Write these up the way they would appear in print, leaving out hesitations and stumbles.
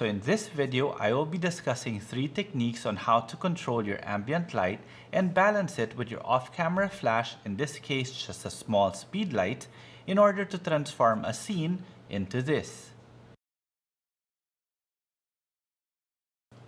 So in this video, I will be discussing 3 techniques on how to control your ambient light and balance it with your off-camera flash, in this case just a small speed light, in order to transform a scene into this.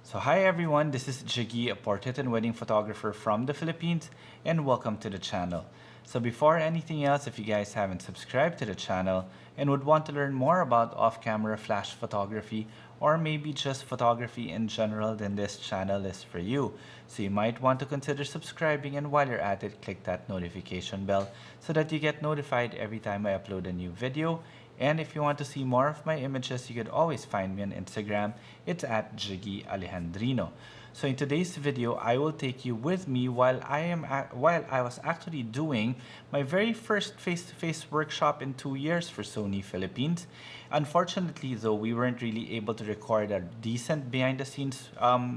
So hi everyone, this is Jiggy, a portrait and wedding photographer from the Philippines, and welcome to the channel. So before anything else, if you guys haven't subscribed to the channel and would want to learn more about off-camera flash photography or maybe just photography in general, then this channel is for you. So you might want to consider subscribing, and while you're at it, click that notification bell so that you get notified every time I upload a new video. And if you want to see more of my images, you could always find me on Instagram. It's at Jiggy Alejandrino. So in today's video, I will take you with me while I was actually doing my very first face-to-face workshop in 2 years for Sony Philippines. Unfortunately, though, we weren't really able to record a decent behind-the-scenes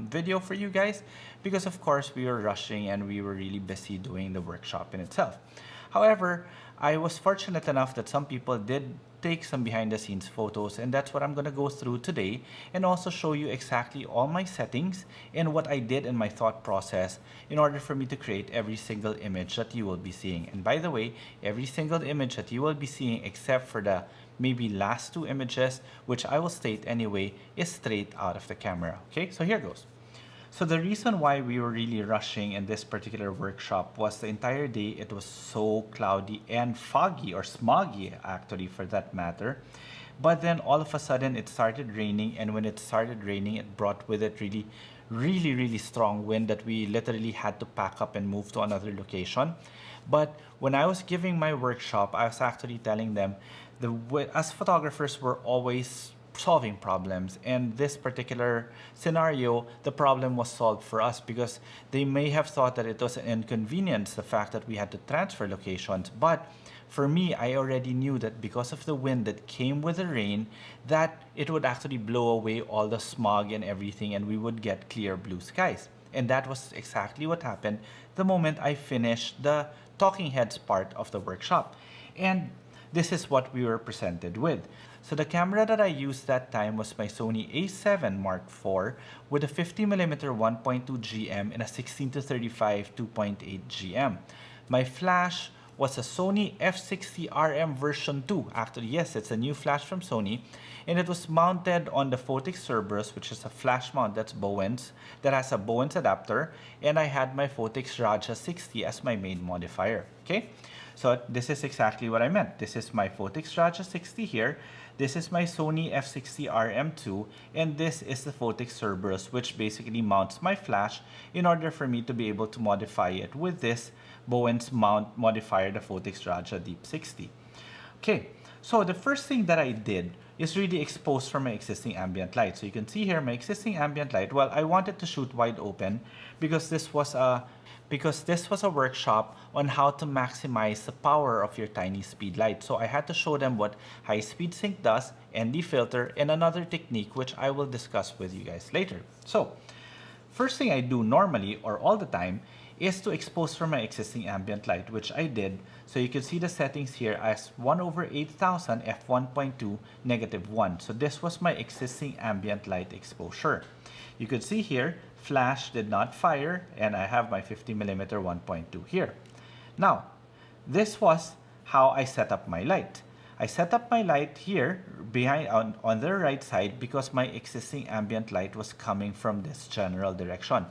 video for you guys because, of course, we were rushing and we were really busy doing the workshop in itself. However, I was fortunate enough that some people did take some behind-the-scenes photos, and that's what I'm going to go through today, and also show you exactly all my settings and what I did in my thought process in order for me to create every single image that you will be seeing. And by the way, every single image that you will be seeing, except for the maybe last 2 images, which I will state anyway, is straight out of the camera. Okay, so here goes. So the reason why we were really rushing in this particular workshop was the entire day it was so cloudy and foggy, or smoggy actually for that matter. But then all of a sudden it started raining, and when it started raining, it brought with it really strong wind that we literally had to pack up and move to another location. But when I was giving my workshop, I was actually telling them as photographers, we're always solving problems, and this particular scenario, the problem was solved for us because they may have thought that it was an inconvenience, the fact that we had to transfer locations. But for me, I already knew that because of the wind that came with the rain, that it would actually blow away all the smog and everything, and we would get clear blue skies. And that was exactly what happened the moment I finished the talking heads part of the workshop. And this is what we were presented with. So the camera that I used that time was my Sony A7 Mark IV with a 50mm 1.2 GM and a 16-35 2.8 GM. My flash was a Sony F60RMII version 2. Actually, yes, it's a new flash from Sony, and it was mounted on the Phottix Cerberus, which is a flash mount that has a Bowens adapter, and I had my Phottix Raja 60 as my main modifier. Okay, so this is exactly what I meant. This is my Phottix Raja 60 here. This is my Sony F60RMII, and this is the Phottix Cerberus, which basically mounts my flash in order for me to be able to modify it with this Bowens mount modifier, the Phottix Raja Deep 60. Okay, so the first thing that I did is really expose from my existing ambient light. So you can see here my existing ambient light. Well, I wanted to shoot wide open because this was a workshop on how to maximize the power of your tiny speed light. So I had to show them what high speed sync does, ND filter, and another technique which I will discuss with you guys later. So first thing I do normally, or all the time, is to expose from my existing ambient light, which I did. So you can see the settings here as 1/8000 f1.2 -1. So this was my existing ambient light exposure. You could see here, flash did not fire, and I have my 50mm 1.2 here. Now, this was how I set up my light. I set up my light here behind on the right side because my existing ambient light was coming from this general direction.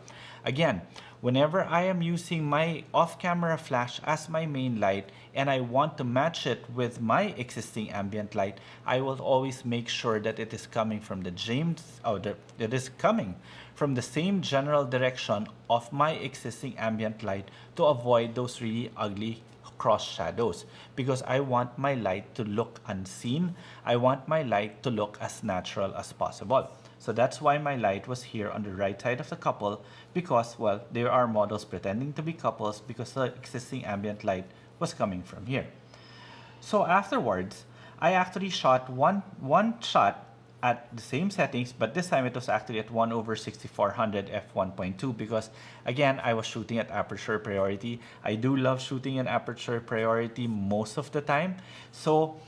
Again, whenever I am using my off-camera flash as my main light and I want to match it with my existing ambient light, I will always make sure that it is coming from the same general direction of my existing ambient light to avoid those really ugly cross shadows, because I want my light to look unseen. I want my light to look as natural as possible. So that's why my light was here on the right side of the couple, because, well, there are models pretending to be couples because the existing ambient light was coming from here. So afterwards, I actually shot one shot at the same settings, but this time it was actually at 1/6400 f1.2 because, again, I was shooting at aperture priority. I do love shooting in aperture priority most of the time. So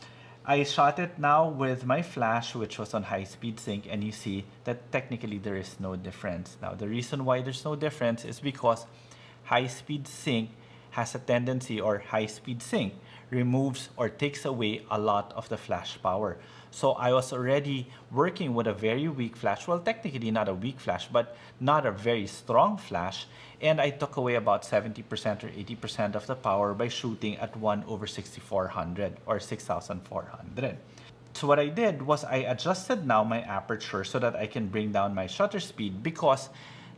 I shot it now with my flash, which was on high-speed sync, and you see that technically there is no difference. Now, the reason why there's no difference is because high-speed sync has a tendency, or high-speed sync removes or takes away a lot of the flash power. So I was already working with a very weak flash. Well, technically not a weak flash, but not a very strong flash. And I took away about 70% or 80% of the power by shooting at 1/6400 or 6400. So what I did was I adjusted now my aperture so that I can bring down my shutter speed, because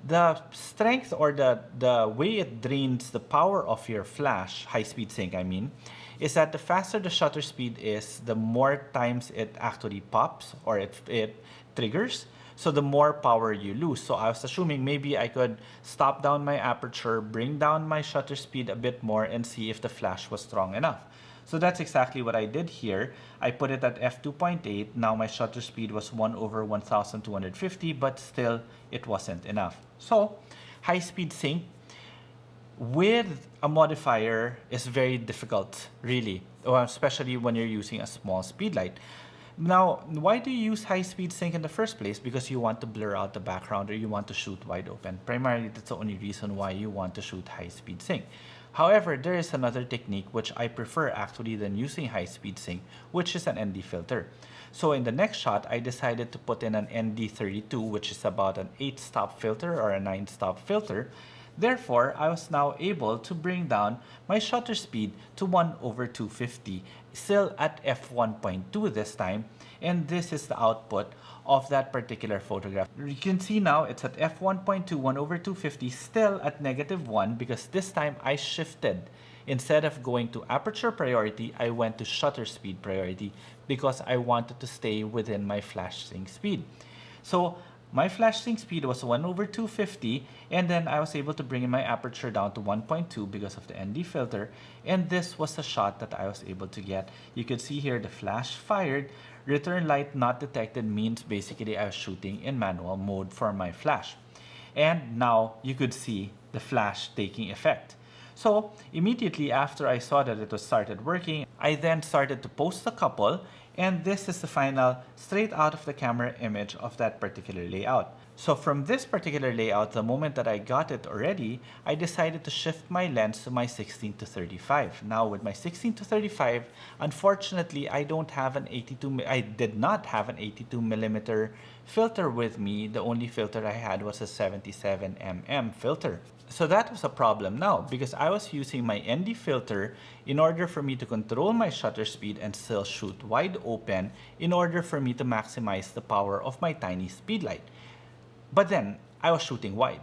the strength, or the way it drains the power of your flash, high-speed sync I mean, is that the faster the shutter speed is, the more times it actually pops, or it triggers, so the more power you lose. So I was assuming maybe I could stop down my aperture, bring down my shutter speed a bit more, and see if the flash was strong enough. So that's exactly what I did here. I put it at f2.8. Now my shutter speed was 1/1250, but still it wasn't enough. So high-speed sync with a modifier is very difficult, really, especially when you're using a small speedlight. Now, why do you use high-speed sync in the first place? Because you want to blur out the background, or you want to shoot wide open. Primarily, that's the only reason why you want to shoot high-speed sync. However, there is another technique which I prefer actually than using high-speed sync, which is an ND filter. So in the next shot, I decided to put in an ND32, which is about an 8-stop filter or a 9-stop filter. Therefore, I was now able to bring down my shutter speed to 1/250, still at f1.2 this time, and this is the output of that particular photograph. You can see now it's at f1.2, 1/250, still at -1, because this time I shifted. Instead of going to aperture priority, I went to shutter speed priority, because I wanted to stay within my flash sync speed. So my flash sync speed was 1/250, and then I was able to bring in my aperture down to 1.2 because of the ND filter, and this was the shot that I was able to get. You could see here the flash fired, return light not detected means basically I was shooting in manual mode for my flash. And now you could see the flash taking effect. So immediately after I saw that it was started working, I then started to post a couple, and this is the final straight out of the camera image of that particular layout. So from this particular layout, the moment that I got it already, I decided to shift my lens to my 16-35. Now with my 16-35, unfortunately, I did not have an 82mm filter with me. The only filter I had was a 77mm filter. So that was a problem now, because I was using my ND filter in order for me to control my shutter speed and still shoot wide open in order for me to maximize the power of my tiny speedlight. But then I was shooting wide.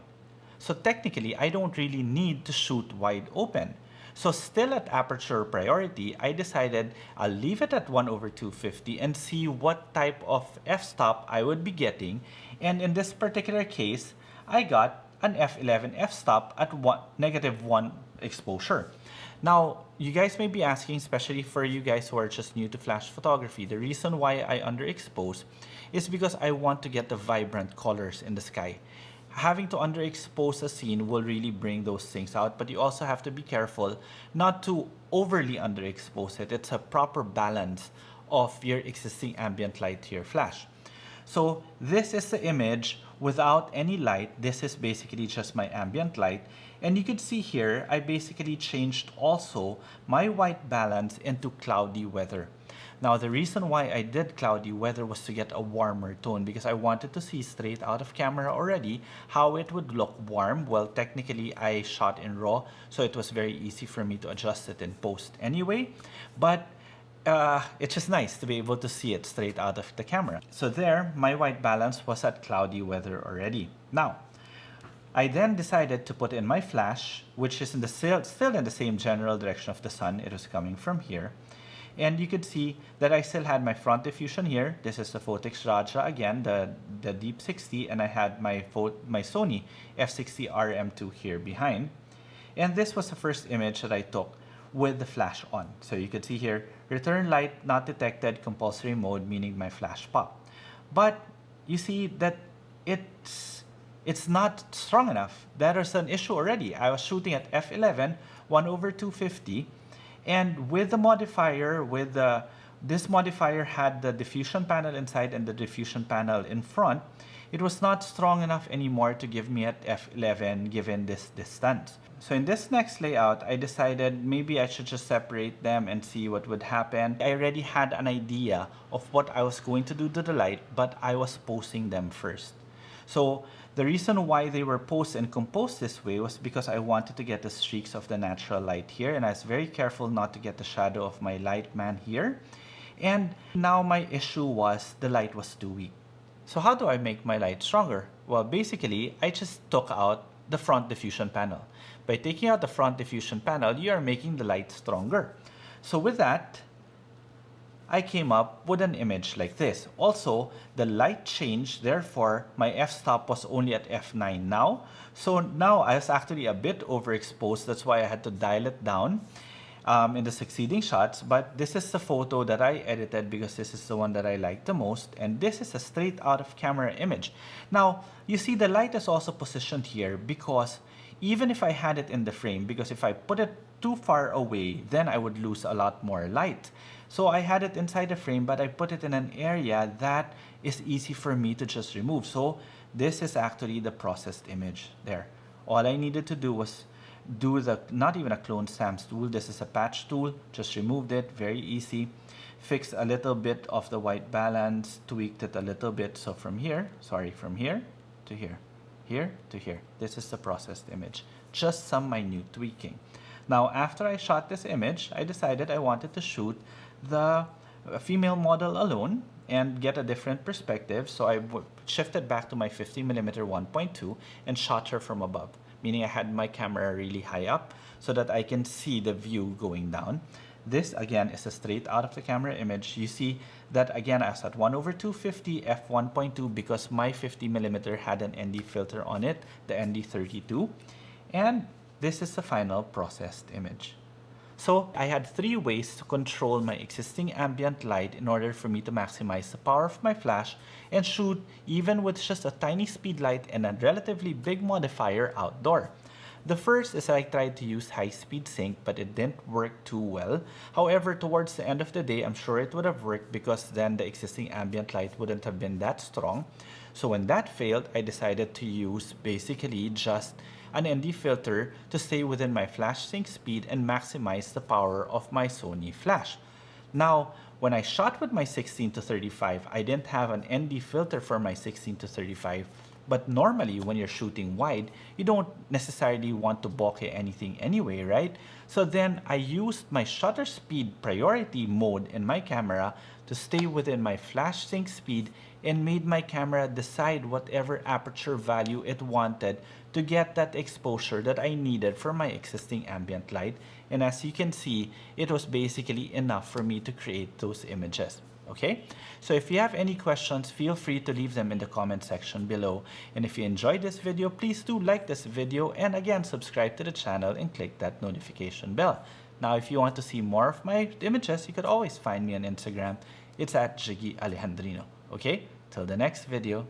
So technically, I don't really need to shoot wide open. So still at aperture priority, I decided I'll leave it at 1/250 and see what type of f-stop I would be getting. And in this particular case, I got an f11 f-stop at -1 exposure. Now, you guys may be asking, especially for you guys who are just new to flash photography, the reason why I underexpose is because I want to get the vibrant colors in the sky. Having to underexpose a scene will really bring those things out, but you also have to be careful not to overly underexpose it. It's a proper balance of your existing ambient light to your flash. So this is the image without any light. This is basically just my ambient light. And you could see here, I basically changed also my white balance into cloudy weather. Now, the reason why I did cloudy weather was to get a warmer tone, because I wanted to see straight out of camera already how it would look warm. Well, technically, I shot in RAW, so it was very easy for me to adjust it in post anyway. But it's just nice to be able to see it straight out of the camera. So there, my white balance was at cloudy weather already. Now, I then decided to put in my flash, which is still in the same general direction of the sun. It was coming from here. And you could see that I still had my front diffusion here. This is the Phottix Raja again, the Deep 60, and I had my Sony F60RMII here behind. And this was the first image that I took with the flash on. So you could see here, return light not detected, compulsory mode, meaning my flash popped. But you see that it's not strong enough. That is an issue already. I was shooting at f11, 1/250, and with the modifier, with the this modifier had the diffusion panel inside and the diffusion panel in front, it was not strong enough anymore to give me at f11 given this distance. So in this next layout, I decided maybe I should just separate them and see what would happen. I already had an idea of what I was going to do to the light, but I was posing them first. So the reason why they were posed and composed this way was because I wanted to get the streaks of the natural light here, and I was very careful not to get the shadow of my light man here. And now my issue was the light was too weak. So how do I make my light stronger? Well, basically, I just took out the front diffusion panel. By taking out the front diffusion panel, you are making the light stronger. So with that, I came up with an image like this. Also, the light changed, therefore my f-stop was only at f9 now. So now I was actually a bit overexposed, that's why I had to dial it down in the succeeding shots. But this is the photo that I edited because this is the one that I like the most, and this is a straight out of camera image. Now, you see the light is also positioned here because even if I had it in the frame, because if I put it too far away, then I would lose a lot more light. So I had it inside the frame, but I put it in an area that is easy for me to just remove. So this is actually the processed image there. All I needed to do was do the, not even a clone Sam's tool, this is a patch tool, just removed it, very easy. Fixed a little bit of the white balance, tweaked it a little bit. So from here to here, here to here. This is the processed image, just some minute tweaking. Now, after I shot this image, I decided I wanted to shoot the female model alone and get a different perspective. So I shifted back to my 50mm 1.2 and shot her from above, meaning I had my camera really high up so that I can see the view going down. This again is a straight out of the camera image. You see that again I was at 1/250 f1.2 because my 50mm had an ND filter on it, the ND32. And this is the final processed image. So I had three ways to control my existing ambient light in order for me to maximize the power of my flash and shoot even with just a tiny speed light and a relatively big modifier outdoor. The first is I tried to use high-speed sync, but it didn't work too well. However, towards the end of the day, I'm sure it would have worked because then the existing ambient light wouldn't have been that strong. So when that failed, I decided to use basically just an ND filter to stay within my flash sync speed and maximize the power of my Sony flash. Now, when I shot with my 16-35, I didn't have an ND filter for my 16-35. But normally, when you're shooting wide, you don't necessarily want to bokeh anything anyway, right? So then I used my shutter speed priority mode in my camera to stay within my flash sync speed and made my camera decide whatever aperture value it wanted to get that exposure that I needed for my existing ambient light. And as you can see, it was basically enough for me to create those images. Okay, so if you have any questions, feel free to leave them in the comment section below. And if you enjoyed this video, please do like this video and again, subscribe to the channel and click that notification bell. Now, if you want to see more of my images, you could always find me on Instagram. It's at Jiggy Alejandrino. Okay, till the next video.